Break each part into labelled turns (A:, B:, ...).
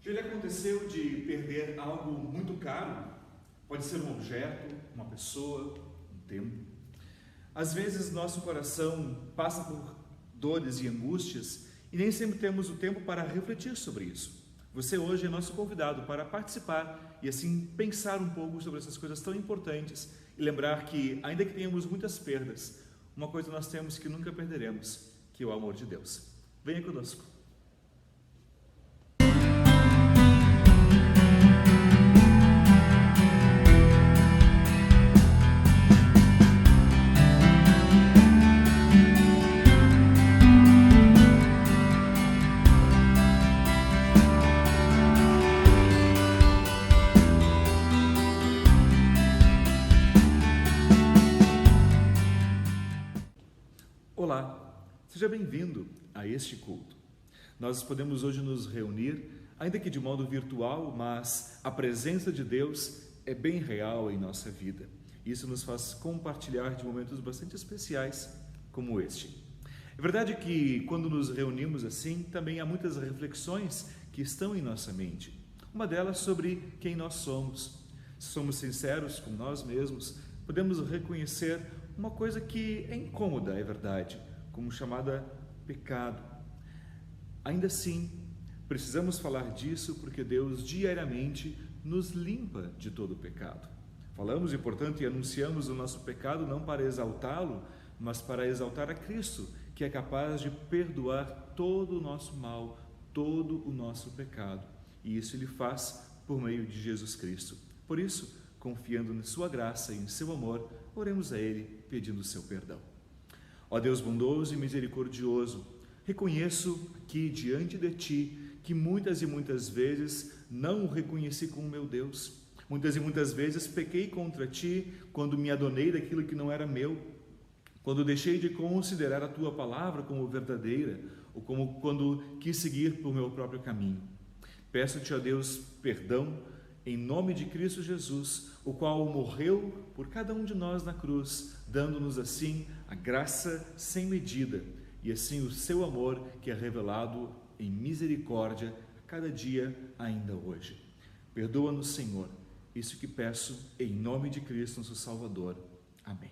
A: Já lhe aconteceu de perder algo muito caro? Pode ser um objeto, uma pessoa, um tempo. Às vezes nosso coração passa por dores e angústias e nem sempre temos o tempo para refletir sobre isso. Você hoje é nosso convidado para participar e assim pensar um pouco sobre essas coisas tão importantes e lembrar que, ainda que tenhamos muitas perdas, uma coisa nós temos que nunca perderemos, que é o amor de Deus. Venha conosco. Olá, seja bem-vindo a este culto. Nós podemos hoje nos reunir, ainda que de modo virtual, mas a presença de Deus é bem real em nossa vida. Isso nos faz compartilhar de momentos bastante especiais como este. É verdade que quando nos reunimos assim, também há muitas reflexões que estão em nossa mente. Uma delas sobre quem nós somos. Se somos sinceros com nós mesmos, podemos reconhecer uma coisa que é incômoda, é verdade, como chamada pecado. Ainda assim, precisamos falar disso porque Deus diariamente nos limpa de todo o pecado. Falamos, e portanto, e anunciamos o nosso pecado não para exaltá-lo, mas para exaltar a Cristo, que é capaz de perdoar todo o nosso mal, todo o nosso pecado. E isso Ele faz por meio de Jesus Cristo. Por isso, confiando na sua graça e em seu amor, oremos a Ele pedindo o seu perdão. Ó Deus bondoso e misericordioso, reconheço aqui diante de Ti que muitas e muitas vezes não o reconheci como meu Deus. Muitas e muitas vezes pequei contra Ti quando me adonei daquilo que não era meu, quando deixei de considerar a Tua palavra como verdadeira, ou como quando quis seguir por meu próprio caminho. Peço-Te, ó Deus, perdão, em nome de Cristo Jesus, o qual morreu por cada um de nós na cruz, dando-nos assim a graça sem medida e assim o seu amor que é revelado em misericórdia a cada dia ainda hoje. Perdoa-nos, Senhor, isso que peço em nome de Cristo, nosso Salvador. Amém.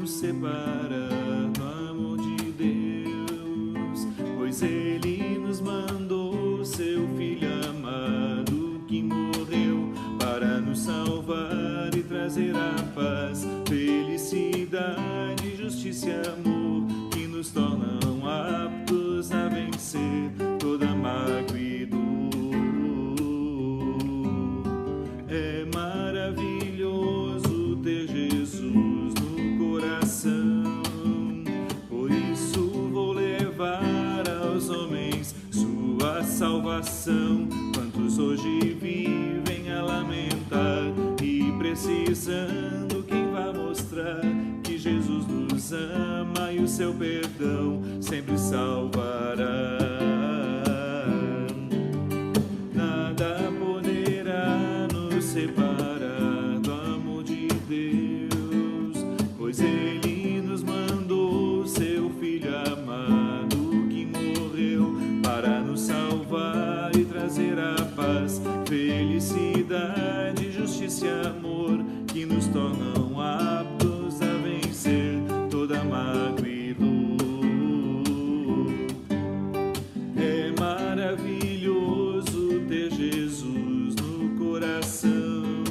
B: Separar do amor de Deus, pois Ele nos mandou seu Filho amado que morreu para nos salvar e trazer a paz, felicidade, justiça e amor que nos tornam aptos a vencer toda mágoa e dor. É maravilhoso ter Jesus no coração, por isso vou levar aos homens sua salvação. Quantos hoje vivem a lamentar e precisando, quem vai mostrar que Jesus nos ama e o seu perdão sempre salvará. Nada poderá nos separar do amor de Deus, pois Ele nos mandou seu Filho amado que morreu para nos salvar e trazer a paz, felicidade, justiça e amor que nos tornam aptos a vencer toda mágoa e dor. É maravilhoso ter Jesus no coração,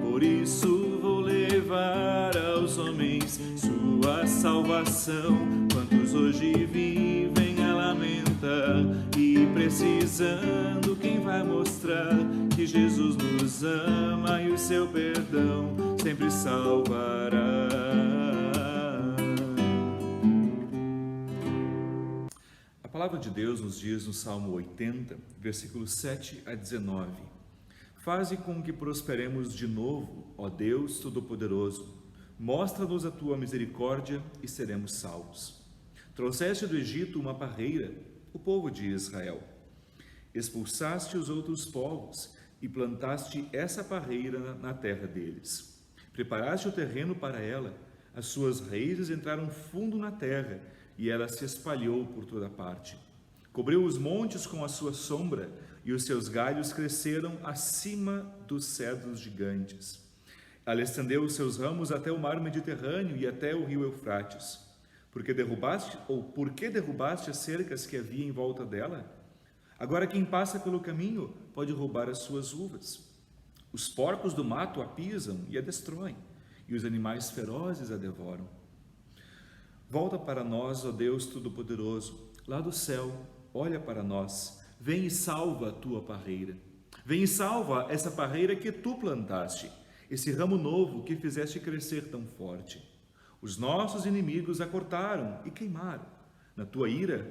B: por isso vou levar aos homens sua salvação. Quantos hoje vivem a lamentar e precisando, quem vai mostrar que Jesus nos ama e o seu perdão sempre salvará.
A: A palavra de Deus nos diz no Salmo 80, versículos 7 a 19: Faze com que prosperemos de novo, ó Deus Todo-Poderoso. Mostra-nos a tua misericórdia e seremos salvos. Trouxeste do Egito uma parreira o povo de Israel. Expulsaste os outros povos e plantaste essa parreira na terra deles. Preparaste o terreno para ela, as suas raízes entraram fundo na terra e ela se espalhou por toda parte. Cobriu os montes com a sua sombra e os seus galhos cresceram acima dos cedros gigantes. Ela estendeu os seus ramos até o mar Mediterrâneo e até o rio Eufrates. Por que derrubaste as cercas que havia em volta dela? Agora quem passa pelo caminho pode roubar as suas uvas. Os porcos do mato a pisam e a destroem, e os animais ferozes a devoram. Volta para nós, ó Deus Todo-Poderoso, lá do céu, olha para nós, vem e salva a tua parreira. Vem e salva essa parreira que tu plantaste, esse ramo novo que fizeste crescer tão forte. Os nossos inimigos a cortaram e queimaram. Na tua ira,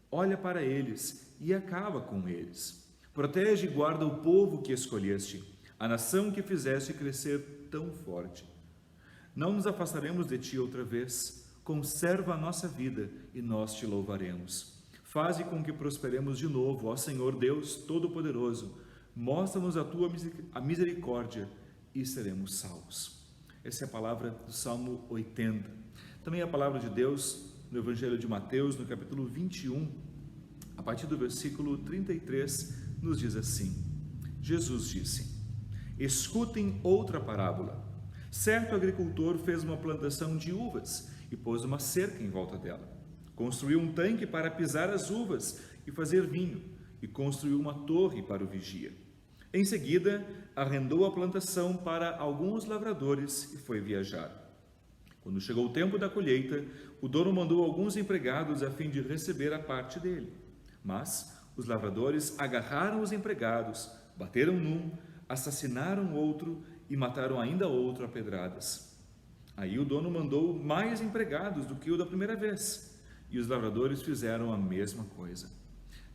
A: olha para eles e acaba com eles. Protege e guarda o povo que escolheste, a nação que fizeste crescer tão forte. Não nos afastaremos de ti outra vez. Conserva a nossa vida e nós te louvaremos. Faze com que prosperemos de novo, ó Senhor Deus Todo-Poderoso. Mostra-nos a tua misericórdia e seremos salvos. Essa é a palavra do Salmo 80. Também a palavra de Deus no Evangelho de Mateus, no capítulo 21, a partir do versículo 33, nos diz assim: Jesus disse: escutem outra parábola. Certo agricultor fez uma plantação de uvas e pôs uma cerca em volta dela. Construiu um tanque para pisar as uvas e fazer vinho, e construiu uma torre para o vigia. Em seguida, arrendou a plantação para alguns lavradores e foi viajar. Quando chegou o tempo da colheita, o dono mandou alguns empregados a fim de receber a parte dele. Mas os lavradores agarraram os empregados, bateram num, assassinaram outro e mataram ainda outro a pedradas. Aí o dono mandou mais empregados do que o da primeira vez, e os lavradores fizeram a mesma coisa.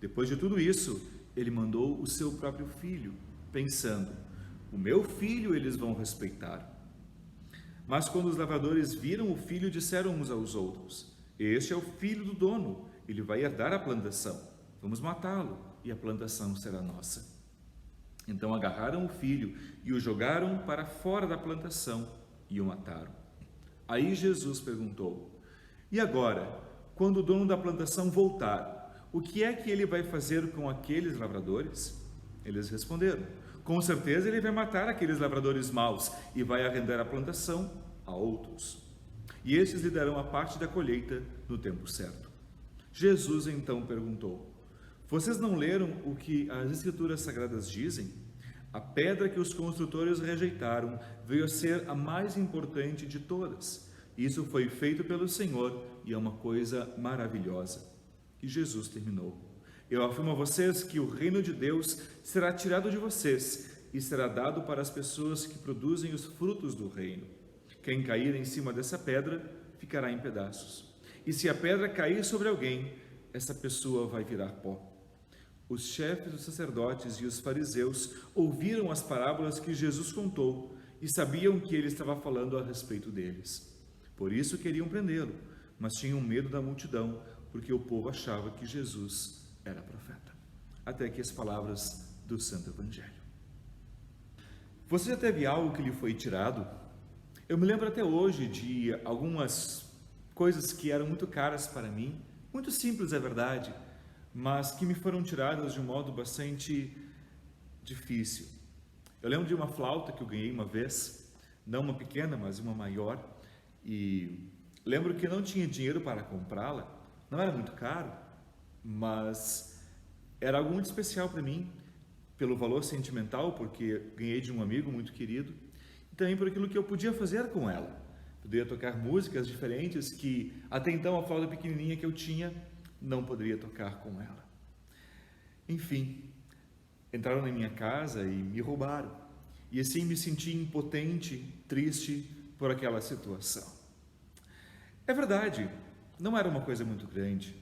A: Depois de tudo isso, ele mandou o seu próprio filho, pensando: o meu filho eles vão respeitar. Mas quando os lavradores viram o filho, disseram uns aos outros: este é o filho do dono, ele vai herdar a plantação. Vamos matá-lo e a plantação será nossa. Então agarraram o filho e o jogaram para fora da plantação e o mataram. Aí Jesus perguntou: e agora, quando o dono da plantação voltar, o que é que ele vai fazer com aqueles lavradores? Eles responderam: com certeza ele vai matar aqueles lavradores maus e vai arrendar a plantação a outros. E estes lhe darão a parte da colheita no tempo certo. Jesus então perguntou: vocês não leram o que as Escrituras Sagradas dizem? A pedra que os construtores rejeitaram veio a ser a mais importante de todas. Isso foi feito pelo Senhor e é uma coisa maravilhosa. E Jesus terminou: eu afirmo a vocês que o reino de Deus será tirado de vocês e será dado para as pessoas que produzem os frutos do reino. Quem cair em cima dessa pedra ficará em pedaços. E se a pedra cair sobre alguém, essa pessoa vai virar pó. Os chefes dos sacerdotes e os fariseus ouviram as parábolas que Jesus contou e sabiam que ele estava falando a respeito deles. Por isso queriam prendê-lo, mas tinham medo da multidão, porque o povo achava que Jesus era profeta. Até aqui as palavras do Santo Evangelho. Você já teve algo que lhe foi tirado? Eu me lembro até hoje de algumas coisas que eram muito caras para mim, muito simples, é verdade, mas que me foram tiradas de um modo bastante difícil. Eu lembro de uma flauta que eu ganhei uma vez, não uma pequena, mas uma maior, e lembro que não tinha dinheiro para comprá-la. Não era muito caro, mas era algo muito especial para mim, pelo valor sentimental, porque ganhei de um amigo muito querido, e também por aquilo que eu podia fazer com ela. Poderia tocar músicas diferentes que até então a flauta pequenininha que eu tinha não poderia tocar com ela. Enfim, entraram na minha casa e me roubaram. E assim me senti impotente, triste por aquela situação. É verdade, não era uma coisa muito grande.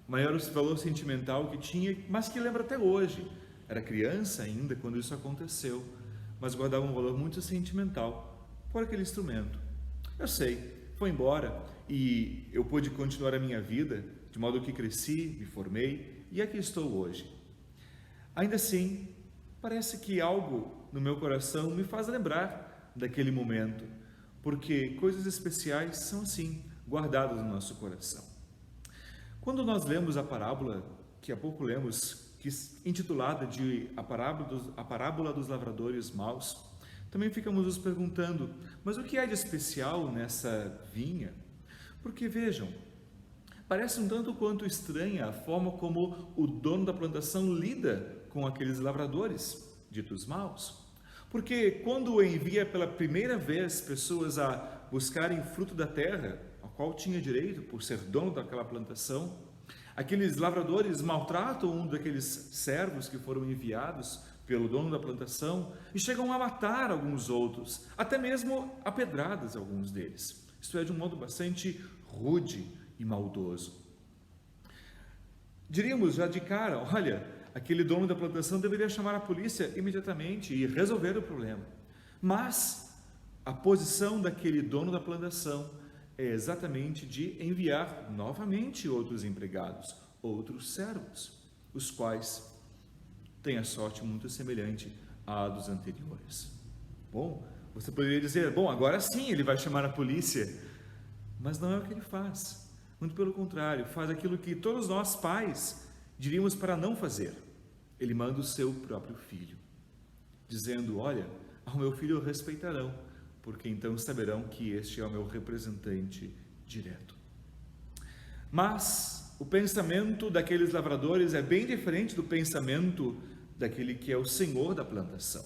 A: O maior valor sentimental que tinha, mas que lembro até hoje. Era criança ainda quando isso aconteceu, mas guardava um valor muito sentimental por aquele instrumento. Eu sei, foi embora e eu pude continuar a minha vida, de modo que cresci, me formei, e aqui estou hoje. Ainda assim, parece que algo no meu coração me faz lembrar daquele momento, porque coisas especiais são assim, guardadas no nosso coração. Quando nós lemos a parábola, que há pouco lemos, intitulada de a parábola dos lavradores maus, também ficamos nos perguntando, mas o que há de especial nessa vinha? Porque vejam, parece um tanto quanto estranha a forma como o dono da plantação lida com aqueles lavradores, ditos maus. Porque quando envia pela primeira vez pessoas a buscarem fruto da terra, ao qual tinha direito por ser dono daquela plantação, aqueles lavradores maltratam um daqueles servos que foram enviados pelo dono da plantação e chegam a matar alguns outros, até mesmo a pedradas alguns deles. Isto é, de um modo bastante rude e maldoso. Diríamos já de cara, olha, aquele dono da plantação deveria chamar a polícia imediatamente e resolver o problema. Mas a posição daquele dono da plantação é exatamente de enviar novamente outros empregados, outros servos, os quais têm a sorte muito semelhante à dos anteriores. Bom, você poderia dizer, bom, agora sim ele vai chamar a polícia, mas não é o que ele faz. Muito pelo contrário, faz aquilo que todos nós pais diríamos para não fazer. Ele manda o seu próprio filho, dizendo, olha, ao meu filho o respeitarão, porque então saberão que este é o meu representante direto. Mas o pensamento daqueles lavradores é bem diferente do pensamento daquele que é o senhor da plantação.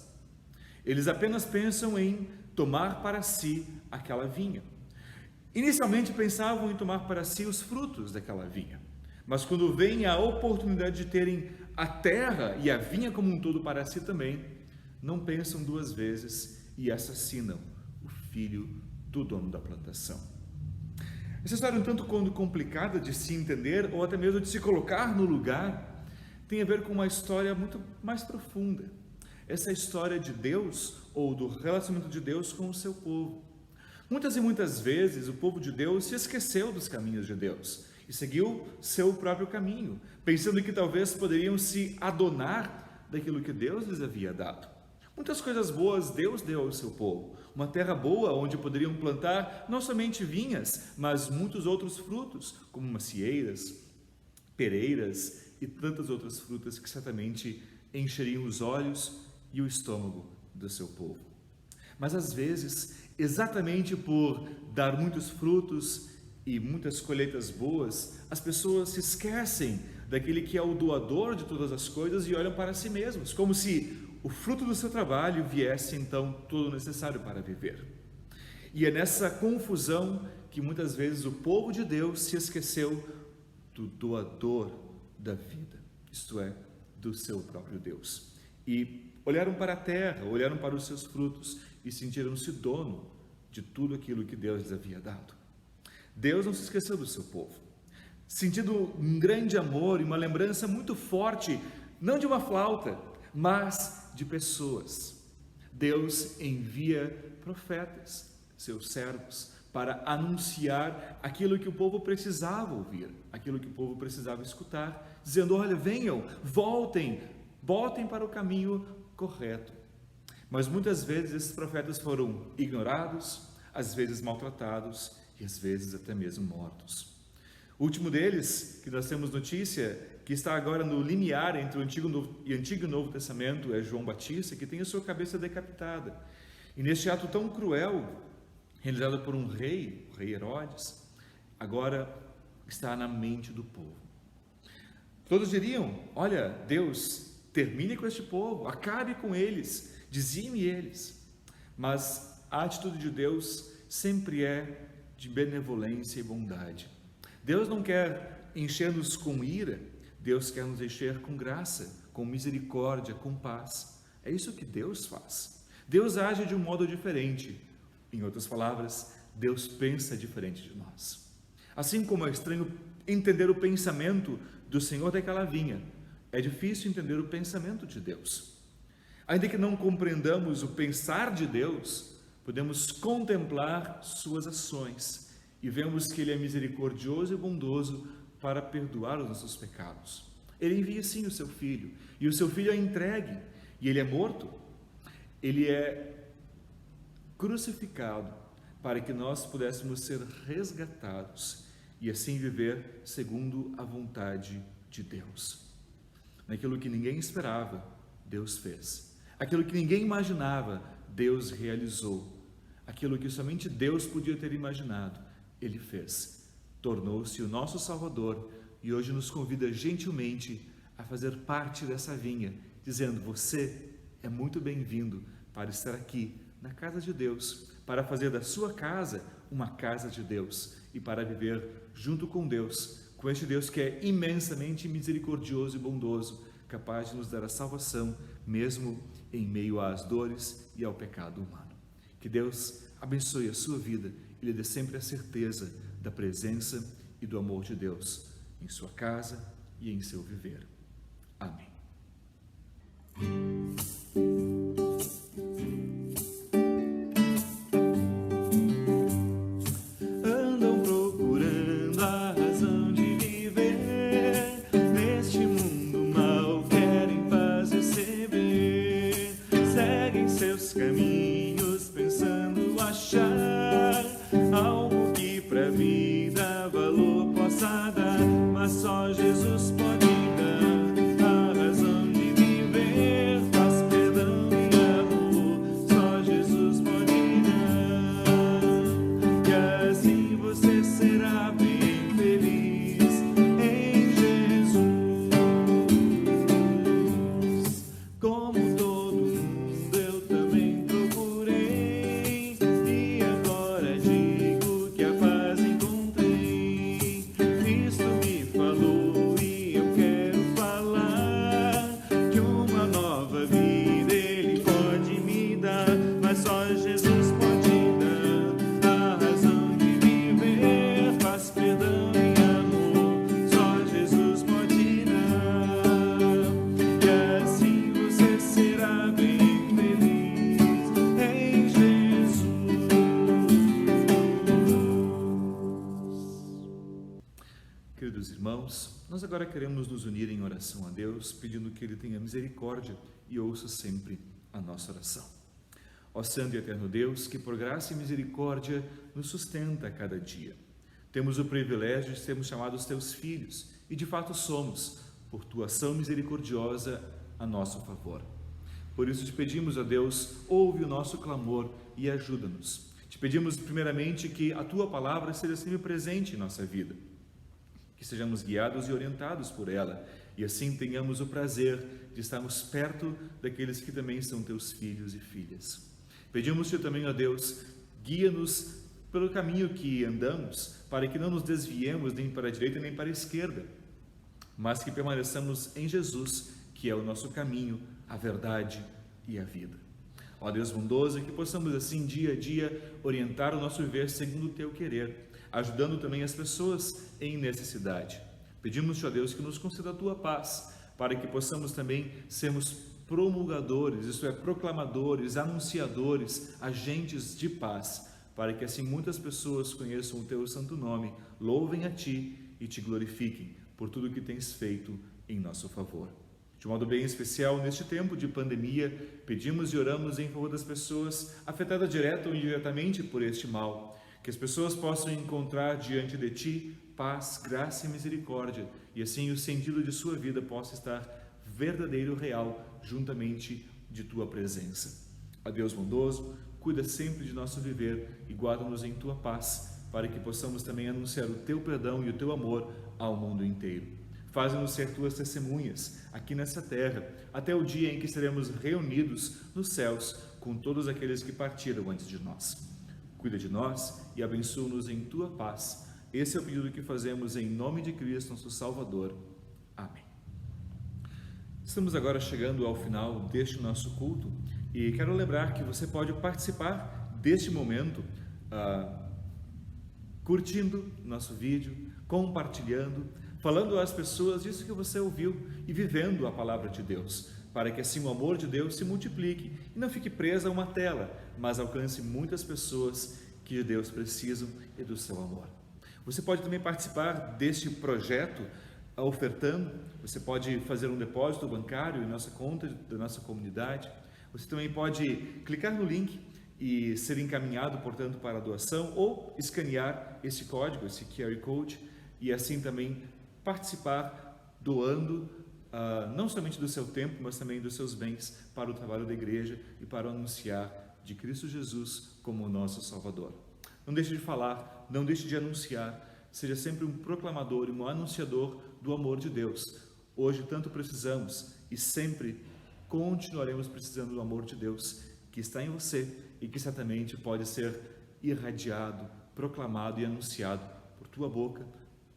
A: Eles apenas pensam em tomar para si aquela vinha. Inicialmente pensavam em tomar para si os frutos daquela vinha, mas quando vem a oportunidade de terem a terra e a vinha como um todo para si também, não pensam duas vezes e assassinam o filho do dono da plantação. Essa história é um tanto quanto complicada de se entender ou até mesmo de se colocar no lugar, tem a ver com uma história muito mais profunda. Essa história de Deus ou do relacionamento de Deus com o seu povo. Muitas e muitas vezes o povo de Deus se esqueceu dos caminhos de Deus e seguiu seu próprio caminho, pensando que talvez poderiam se adonar daquilo que Deus lhes havia dado. Muitas coisas boas Deus deu ao seu povo, uma terra boa onde poderiam plantar não somente vinhas, mas muitos outros frutos, como macieiras, pereiras e tantas outras frutas que certamente encheriam os olhos e o estômago do seu povo. Mas às vezes, exatamente por dar muitos frutos e muitas colheitas boas, as pessoas se esquecem daquele que é o doador de todas as coisas e olham para si mesmos, como se o fruto do seu trabalho viesse então todo o necessário para viver. E é nessa confusão que muitas vezes o povo de Deus se esqueceu do doador da vida, isto é, do seu próprio Deus. E olharam para a terra, olharam para os seus frutos e sentiram-se dono de tudo aquilo que Deus lhes havia dado. Deus não se esqueceu do seu povo. Sentindo um grande amor e uma lembrança muito forte, não de uma flauta, mas de pessoas. Deus envia profetas, seus servos, para anunciar aquilo que o povo precisava ouvir, aquilo que o povo precisava escutar, dizendo, olha, venham, voltem para o caminho correto. Mas muitas vezes esses profetas foram ignorados, às vezes maltratados e às vezes até mesmo mortos. O último deles, que nós temos notícia, que está agora no limiar entre o Antigo e Novo Testamento, é João Batista, que tem a sua cabeça decapitada. E neste ato tão cruel, realizado por um rei, o rei Herodes, agora está na mente do povo. Todos diriam, olha, Deus, termine com este povo, acabe com eles, dizime eles. Mas a atitude de Deus sempre é de benevolência e bondade. Deus não quer encher-nos com ira, Deus quer nos encher com graça, com misericórdia, com paz. É isso que Deus faz. Deus age de um modo diferente. Em outras palavras, Deus pensa diferente de nós. Assim como é estranho entender o pensamento do Senhor daquela vinha, é difícil entender o pensamento de Deus. Ainda que não compreendamos o pensar de Deus, podemos contemplar suas ações e vemos que Ele é misericordioso e bondoso para perdoar os nossos pecados. Ele envia sim o seu Filho, e o seu Filho é entregue, e ele é morto, ele é crucificado para que nós pudéssemos ser resgatados e assim viver segundo a vontade de Deus. Naquilo que ninguém esperava, Deus fez. Aquilo que ninguém imaginava, Deus realizou. Aquilo que somente Deus podia ter imaginado, Ele fez. Tornou-se o nosso Salvador e hoje nos convida gentilmente a fazer parte dessa vinha, dizendo: você é muito bem-vindo para estar aqui na casa de Deus, para fazer da sua casa uma casa de Deus e para viver junto com Deus, com este Deus que é imensamente misericordioso e bondoso, capaz de nos dar a salvação, mesmo em meio às dores e ao pecado humano. Que Deus abençoe a sua vida e lhe dê sempre a certeza da presença e do amor de Deus em sua casa e em seu viver. Amém.
B: Andam procurando a razão de viver, neste mundo mal querem paz receber, seguem seus caminhos pensando achar algo que pra vida valor possa dar, mas só Jesus pode dar a razão de viver, paz, perdão e amor, só Jesus pode dar, e assim você será bem feliz em Jesus. Como todo mundo eu também procurei, e agora digo que a paz encontrei. Cristo me falou e eu quero falar que uma nova vida Ele pode me dar, mas só Jesus pode dar a razão de viver, paz, perdão e amor, só Jesus pode dar, e assim você será bem feliz em Jesus.
A: Queridos irmãos, nós agora queremos nos unir em oração a Deus, pedindo que Ele tenha misericórdia e ouça sempre a nossa oração. Ó Santo e Eterno Deus, que por graça e misericórdia nos sustenta a cada dia. Temos o privilégio de sermos chamados Teus filhos, e de fato somos, por Tua ação misericordiosa a nosso favor. Por isso te pedimos, ó Deus, ouve o nosso clamor e ajuda-nos. Te pedimos primeiramente que a Tua palavra seja sempre presente em nossa vida, que sejamos guiados e orientados por ela, e assim tenhamos o prazer de estarmos perto daqueles que também são Teus filhos e filhas. Pedimos-te também, ó Deus, guia-nos pelo caminho que andamos, para que não nos desviemos nem para a direita nem para a esquerda, mas que permaneçamos em Jesus, que é o nosso caminho, a verdade e a vida. Ó Deus bondoso, que possamos assim dia a dia orientar o nosso viver segundo o Teu querer, ajudando também as pessoas em necessidade. Pedimos-te, ó Deus, que nos conceda a Tua paz, para que possamos também sermos promulgadores, isto é, proclamadores, anunciadores, agentes de paz, para que assim muitas pessoas conheçam o Teu santo nome, louvem a Ti e Te glorifiquem por tudo que tens feito em nosso favor. De modo bem especial, neste tempo de pandemia, pedimos e oramos em favor das pessoas afetadas direta ou indiretamente por este mal, que as pessoas possam encontrar diante de Ti paz, graça e misericórdia, e assim o sentido de sua vida possa estar verdadeiro, real, juntamente de Tua presença. Ó Deus bondoso, cuida sempre de nosso viver e guarda-nos em Tua paz, para que possamos também anunciar o Teu perdão e o Teu amor ao mundo inteiro. Faze-nos ser Tuas testemunhas aqui nessa terra, até o dia em que seremos reunidos nos céus com todos aqueles que partiram antes de nós. Cuida de nós e abençoa-nos em Tua paz. Esse é o pedido que fazemos em nome de Cristo, nosso Salvador. Amém. Estamos agora chegando ao final deste nosso culto e quero lembrar que você pode participar deste momento curtindo nosso vídeo, compartilhando, falando às pessoas disso que você ouviu e vivendo a palavra de Deus, para que assim o amor de Deus se multiplique e não fique presa a uma tela, mas alcance muitas pessoas que de Deus precisam e do seu amor. Você pode também participar deste projeto ofertando, você pode fazer um depósito bancário em nossa conta da nossa comunidade. Você também pode clicar no link e ser encaminhado, portanto, para a doação, ou escanear esse código, esse QR Code, e assim também participar doando não somente do seu tempo, mas também dos seus bens para o trabalho da igreja e para anunciar de Cristo Jesus como o nosso Salvador. Não deixe de falar, não deixe de anunciar, seja sempre um proclamador e um anunciador do amor de Deus. Hoje tanto precisamos e sempre continuaremos precisando do amor de Deus que está em você e que certamente pode ser irradiado, proclamado e anunciado por tua boca,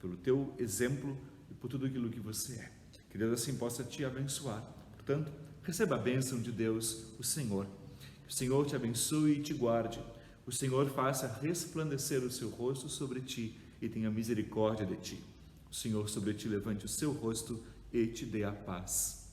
A: pelo teu exemplo e por tudo aquilo que você é. Que Deus assim possa te abençoar. Portanto, receba a bênção de Deus, o Senhor. Que o Senhor te abençoe e te guarde. O Senhor faça resplandecer o seu rosto sobre ti e tenha misericórdia de ti. O Senhor sobre ti levante o seu rosto e te dê a paz.